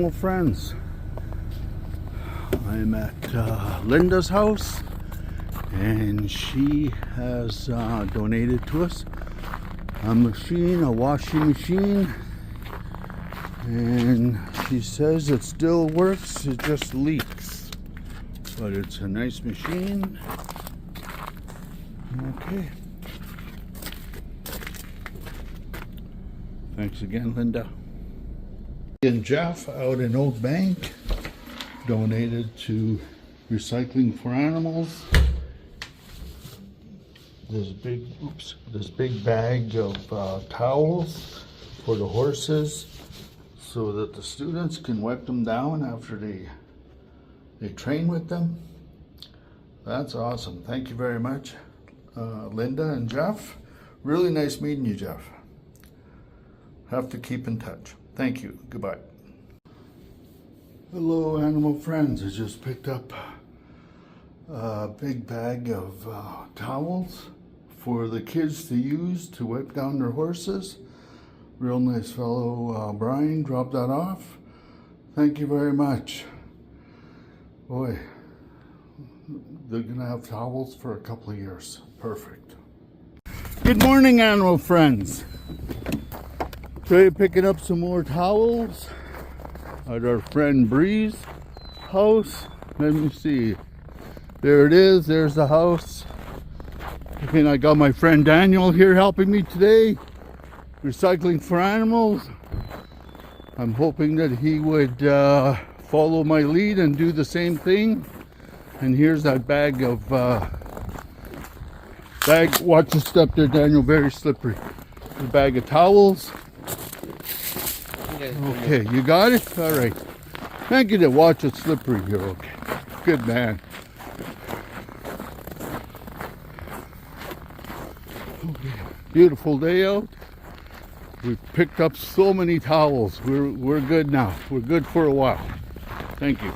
animal friends. I'm at Linda's house, and she has donated to us a washing machine, and she says it still works, it just leaks, but it's a nice machine. Okay, thanks again, Linda. And Jeff out in Oak Bank donated to Recycling for Animals this big bag of towels for the horses, so that the students can wipe them down after they train with them. That's awesome. Thank you very much, Linda and Jeff. Really nice meeting you, Jeff. Have to keep in touch. Thank you. Goodbye. Hello, animal friends. I just picked up a big bag of towels for the kids to use to wipe down their horses. Real nice fellow Brian dropped that off. Thank you very much. Boy, they're gonna have towels for a couple of years. Perfect. Good morning, animal friends. Today picking up some more towels at our friend Bree's house. Let me see. There it is. There's the house. And I got my friend Daniel here helping me today. Recycling for Animals. I'm hoping that he would follow my lead and do the same thing. And here's that bag of watch the step there, Daniel, very slippery. The bag of towels. Okay, you got it? All right. Thank you to watch it slippery here. Okay, good man. Okay. Beautiful day out. We picked up so many towels. We're good now. We're good for a while. Thank you.